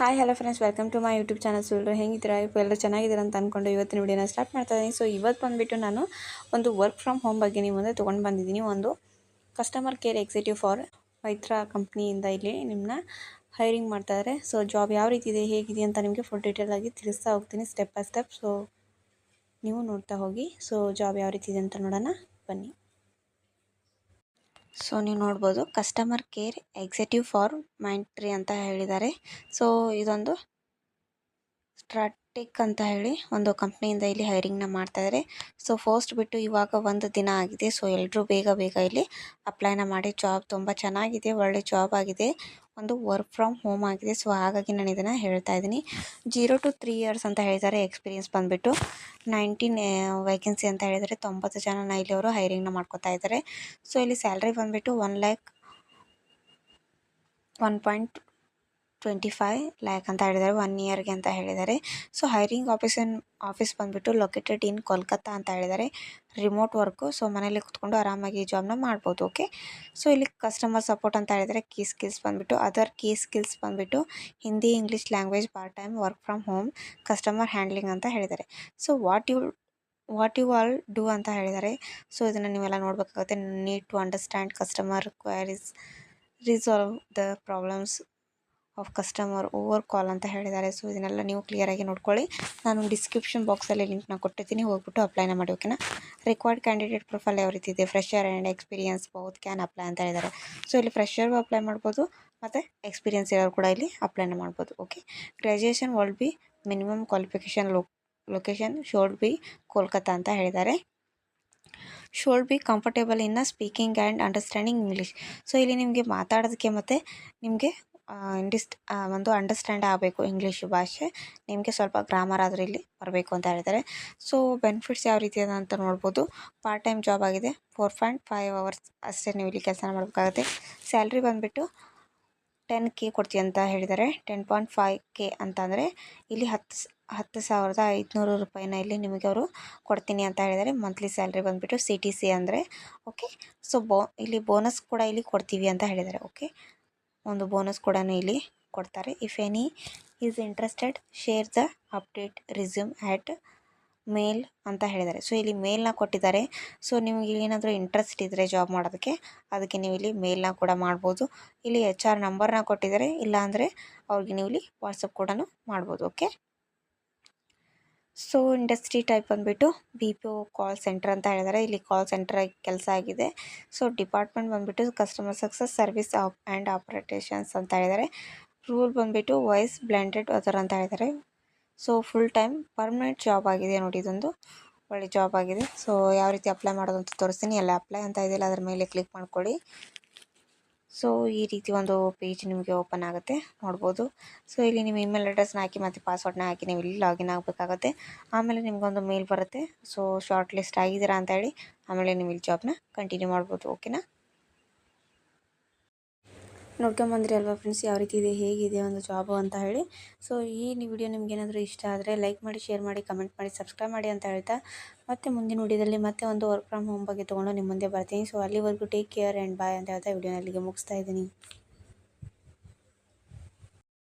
Hi hello friends, welcome to my YouTube channel. ಎಲ್ಲರೂ ಹೆಂಗಿದ್ದೀರಾ? ಎಲ್ಲರೂ ಚೆನ್ನಾಗಿದ್ದೀರಾ ಅಂತ ಅಂದ್ಕೊಂಡು ಇವತ್ತಿನ ವಿಡಿಯೋನ ಸ್ಟಾರ್ಟ್ ಮಾಡ್ತಾ ಇದ್ದೀನಿ. ಸೊ ಇವತ್ತು ಬಂದುಬಿಟ್ಟು ನಾನು ಒಂದು ವರ್ಕ್ ಫ್ರಮ್ ಹೋಮ್ ಬಗ್ಗೆ ನಿಮ್ಮ ಮುಂದೆ ತೊಗೊಂಡು ಬಂದಿದ್ದೀನಿ. ಒಂದು customer care executive for Myntra ಕಂಪ್ನಿಯಿಂದ ಇಲ್ಲಿ ನಿಮ್ಮನ್ನ ಹೈರಿಂಗ್ ಮಾಡ್ತಾಯಿದ್ದಾರೆ. ಸೊ ಜಾಬ್ ಯಾವ ರೀತಿ ಇದೆ, ಹೇಗಿದೆ ಅಂತ ನಿಮಗೆ ಫುಲ್ ಡೀಟೇಲ್ ಆಗಿ ತಿಳಿಸ್ತಾ ಹೋಗ್ತೀನಿ ಸ್ಟೆಪ್ ಬೈ ಸ್ಟೆಪ್. ಸೊ ನೀವು ನೋಡ್ತಾ ಹೋಗಿ. ಸೊ ಜಾಬ್ ಯಾವ ರೀತಿ ಇದೆ ಅಂತ ನೋಡೋಣ ಬನ್ನಿ. ಸೊ ನೀವು ನೋಡ್ಬೋದು, customer care executive for Mindtree ಅಂತ ಹೇಳಿದ್ದಾರೆ. ಸೊ ಇದೊಂದು ಸ್ಟ್ರಾಟಿಕ್ ಅಂತ ಹೇಳಿ ಒಂದು ಕಂಪ್ನಿಯಿಂದ ಇಲ್ಲಿ ಹೈರಿಂಗ್ನ ಮಾಡ್ತಾಯಿದ್ದಾರೆ. ಸೊ ಫಸ್ಟ್ ಬಿಟ್ಟು ಇವಾಗ ಒಂದು ದಿನ ಆಗಿದೆ. ಸೊ ಎಲ್ಲರೂ ಬೇಗ ಇಲ್ಲಿ ಅಪ್ಲೈನ ಮಾಡಿ. ಜಾಬ್ ತುಂಬ ಚೆನ್ನಾಗಿದೆ, ಒಳ್ಳೆ ಜಾಬ್ ಆಗಿದೆ, ಒಂದು ವರ್ಕ್ ಫ್ರಮ್ ಹೋಮ್ ಆಗಿದೆ. ಸೊ ಹಾಗಾಗಿ ನಾನು ಇದನ್ನು ಹೇಳ್ತಾ ಇದ್ದೀನಿ. 0 to 3 years ಅಂತ ಹೇಳಿದ್ದಾರೆ. ಎಕ್ಸ್ಪೀರಿಯನ್ಸ್ ಬಂದುಬಿಟ್ಟು 19 ವೇಕೆನ್ಸಿ ಅಂತ ಹೇಳಿದರೆ 90 ಜನ ಇಲ್ಲಿ ಅವರು ಹೈರಿಂಗ್ನ ಮಾಡ್ಕೋತಾ ಇದ್ದಾರೆ. ಸೊ ಇಲ್ಲಿ ಸ್ಯಾಲ್ರಿ ಬಂದುಬಿಟ್ಟು 1.25 ಲ್ಯಾಕ್ ಅಂತ ಹೇಳಿದ್ದಾರೆ 1 ಇಯರ್ಗೆ ಅಂತ ಹೇಳಿದ್ದಾರೆ. ಸೊ ಹೈರಿಂಗ್ ಆಫೀಸ್ ಬಂದುಬಿಟ್ಟು ಲೊಕೇಟೆಡ್ ಇನ್ ಕೋಲ್ಕತ್ತಾ ಅಂತ ಹೇಳಿದ್ದಾರೆ. Remote work. ಸೊ ಮನೇಲಿ ಕುತ್ಕೊಂಡು ಆರಾಮಾಗಿ ಈ ಜಾಬ್ನ ಮಾಡ್ಬೋದು. ಓಕೆ. ಸೊ ಇಲ್ಲಿ ಕಸ್ಟಮರ್ ಸಪೋರ್ಟ್ ಅಂತ ಹೇಳಿದರೆ ಕೀ ಸ್ಕಿಲ್ಸ್ ಬಂದುಬಿಟ್ಟು ಅದರ್ ಕೀ ಸ್ಕಿಲ್ಸ್ ಬಂದುಬಿಟ್ಟು Hindi, English language, part time, work from home, customer handling ಅಂತ ಹೇಳಿದ್ದಾರೆ. So what you all do ಅಂತ ಹೇಳಿದ್ದಾರೆ. ಸೊ ಇದನ್ನು ನೀವೆಲ್ಲ ನೋಡಬೇಕಾಗುತ್ತೆ. Need to understand customer queries, resolve the problems of customer over call ಅಂತ ಹೇಳಿದ್ದಾರೆ. ಸೊ ಇದನ್ನೆಲ್ಲ ನೀವು ಕ್ಲಿಯರಾಗಿ ನೋಡ್ಕೊಳ್ಳಿ. ನಾನು ಡಿಸ್ಕ್ರಿಪ್ಷನ್ ಬಾಕ್ಸಲ್ಲಿ ಲಿಂಕ್ನ ಕೊಟ್ಟಿದ್ದೀನಿ, ಹೋಗ್ಬಿಟ್ಟು ಅಪ್ಲೈನ ಮಾಡಿ. ಓಕೆನಾ. ರಿಕ್ವೈರ್ಡ್ ಕ್ಯಾಂಡಿಡೇಟ್ ಪ್ರೊಫೈಲ್ ಯಾವ ರೀತಿ ಇದೆ, fresher and experience both can apply ಅಂತ ಹೇಳಿದ್ದಾರೆ. ಸೊ ಇಲ್ಲಿ ಫ್ರೆಷರ್ಗೂ ಅಪ್ಲೈ ಮಾಡ್ಬೋದು ಮತ್ತು ಎಕ್ಸ್ಪೀರಿಯನ್ಸ್ ಇರೋರು ಕೂಡ ಇಲ್ಲಿ ಅಪ್ಲೈನ ಮಾಡ್ಬೋದು. Okay. Graduation will be minimum qualification, location showed B Kolkata ಅಂತ ಹೇಳಿದ್ದಾರೆ. Showed B comfortable in speaking and understanding English. So ಇಲ್ಲಿ ನಿಮಗೆ ಮಾತಾಡೋದಕ್ಕೆ ಮತ್ತು ನಿಮಗೆ ಒಂದು ಅಂಡರ್ಸ್ಟ್ಯಾಂಡ್ ಆಗಬೇಕು ಇಂಗ್ಲೀಷ್ ಭಾಷೆ. ನಿಮಗೆ ಸ್ವಲ್ಪ ಗ್ರಾಮರ್ ಆದರೂ ಇಲ್ಲಿ ಬರಬೇಕು ಅಂತ ಹೇಳಿದ್ದಾರೆ. ಸೊ ಬೆನಿಫಿಟ್ಸ್ ಯಾವ ರೀತಿ ಇದೆ ಅಂತ ನೋಡ್ಬೋದು. ಪಾರ್ಟ್ ಟೈಮ್ ಜಾಬ್ ಆಗಿದೆ. 4.5 hours ಅಷ್ಟೇ ನೀವು ಇಲ್ಲಿ ಕೆಲಸ ಮಾಡಬೇಕಾಗುತ್ತೆ. ಸ್ಯಾಲ್ರಿ ಬಂದುಬಿಟ್ಟು 10K ಕೊಡ್ತೀವಿ ಅಂತ ಹೇಳಿದ್ದಾರೆ. 10.5K ಅಂತಂದರೆ ಇಲ್ಲಿ 10,500 ರೂಪಾಯಿನ ಇಲ್ಲಿ ನಿಮಗೆ ಅವರು ಕೊಡ್ತೀನಿ ಅಂತ ಹೇಳಿದ್ದಾರೆ. ಮಂತ್ಲಿ ಸ್ಯಾಲ್ರಿ ಬಂದುಬಿಟ್ಟು CTC ಅಂದರೆ. ಓಕೆ. ಸೊ ಇಲ್ಲಿ ಬೋನಸ್ ಕೂಡ ಇಲ್ಲಿ ಕೊಡ್ತೀವಿ ಅಂತ ಹೇಳಿದ್ದಾರೆ. ಓಕೆ. ಒಂದು ಬೋನಸ್ ಕೂಡ ಇಲ್ಲಿ ಕೊಡ್ತಾರೆ. If any is interested share the update resume at mail ಅಂತ ಹೇಳಿದ್ದಾರೆ. ಸೊ ಇಲ್ಲಿ ಮೇಲ್ನ ಕೊಟ್ಟಿದ್ದಾರೆ. ಸೊ ನಿಮಗೆ ಏನಾದರೂ ಇಂಟ್ರೆಸ್ಟ್ ಇದ್ದರೆ ಜಾಬ್ ಮಾಡೋದಕ್ಕೆ, ಅದಕ್ಕೆ ನೀವು ಇಲ್ಲಿ ಮೇಲ್ನ ಕೂಡ ಮಾಡ್ಬೋದು. ಇಲ್ಲಿ HR ನಂಬರ್ನ ಕೊಟ್ಟಿದ್ದಾರೆ. ಇಲ್ಲಾಂದರೆ ಅವ್ರಿಗೆ ನೀವು ಇಲ್ಲಿ ವಾಟ್ಸಪ್ ಕೂಡ ಮಾಡ್ಬೋದು. ಓಕೆ. ಸೊ ಇಂಡಸ್ಟ್ರಿ ಟೈಪ್ ಬಂದುಬಿಟ್ಟು BPO ಕಾಲ್ ಸೆಂಟರ್ ಅಂತ ಹೇಳಿದ್ದಾರೆ. ಇಲ್ಲಿ ಕಾಲ್ ಸೆಂಟರ್ ಕೆಲಸ ಆಗಿದೆ. ಸೊ ಡಿಪಾರ್ಟ್ಮೆಂಟ್ ಬಂದುಬಿಟ್ಟು customer success service and operations ಅಂತ ಹೇಳಿದ್ದಾರೆ. ರೂಲ್ ಬಂದುಬಿಟ್ಟು ವಾಯ್ಸ್ ಬ್ಲೆಂಡೆಡ್ ಅದರ್ ಅಂತ ಹೇಳಿದ್ದಾರೆ. So full time permanent job ಆಗಿದೆ ನೋಡಿ. ಇದೊಂದು ಒಳ್ಳೆ ಜಾಬ್ ಆಗಿದೆ. ಸೊ ಯಾವ ರೀತಿ ಅಪ್ಲೈ ಮಾಡೋದು ಅಂತ ತೋರಿಸ್ತೀನಿ. ಎಲ್ಲ ಅಪ್ಲೈ ಅಂತ ಇದೆಯಲ್ಲ, ಅದ್ರ ಮೇಲೆ ಕ್ಲಿಕ್ ಮಾಡ್ಕೊಳ್ಳಿ. ಸೊ ಈ ರೀತಿ ಒಂದು ಪೇಜ್ ನಿಮಗೆ ಓಪನ್ ಆಗುತ್ತೆ, ನೋಡ್ಬೋದು. ಸೊ ಇಲ್ಲಿ ನಿಮ್ಮ ಇಮೇಲ್ ಅಡ್ರೆಸ್ನ ಹಾಕಿ ಮತ್ತು ಪಾಸ್ವರ್ಡ್ನ ಹಾಕಿ ನೀವು ಇಲ್ಲಿ ಲಾಗಿನ್ ಆಗಬೇಕಾಗುತ್ತೆ. ಆಮೇಲೆ ನಿಮ್ಗೊಂದು ಮೇಲ್ ಬರುತ್ತೆ. ಸೊ ಶಾರ್ಟ್ ಲಿಸ್ಟ್ ಆಗಿದ್ದೀರಾ ಅಂತ ಹೇಳಿ ಆಮೇಲೆ ನೀವು ಇಲ್ಲಿ ಜಾಬ್ನ ಕಂಟಿನ್ಯೂ ಮಾಡ್ಬೋದು. ಓಕೆನಾ. ನೋಡ್ಕೊಂಬಂದ್ರಿ ಅಲ್ವಾ ಫ್ರೆಂಡ್ಸ್, ಯಾವ ರೀತಿ ಇದೆ, ಹೇಗಿದೆ ಒಂದು ಜಾಬು ಅಂತ ಹೇಳಿ. ಸೊ ಈ ವಿಡಿಯೋ ನಿಮ್ಗೆ ಏನಾದರೂ ಇಷ್ಟ ಆದರೆ ಲೈಕ್ ಮಾಡಿ, ಶೇರ್ ಮಾಡಿ, ಕಮೆಂಟ್ ಮಾಡಿ, ಸಬ್ಸ್ಕ್ರೈಬ್ ಮಾಡಿ ಅಂತ ಹೇಳ್ತಾ ಮತ್ತೆ ಮುಂದಿನ ವಿಡಿಯೋದಲ್ಲಿ ಮತ್ತೆ ಒಂದು ವರ್ಕ್ ಫ್ರಮ್ ಹೋಮ್ ಬಗ್ಗೆ ತೊಗೊಂಡು ನಿಮ್ಮ ಮುಂದೆ ಬರ್ತೀನಿ. ಸೊ ಅಲ್ಲಿವರೆಗೂ ಟೇಕ್ ಕೇರ್ ಆ್ಯಂಡ್ ಬಾಯ್ ಅಂತ ಹೇಳ್ತಾ ವಿಡಿಯೋನ ಅಲ್ಲಿಗೆ ಮುಗಿಸ್ತಾ ಇದ್ದೀನಿ.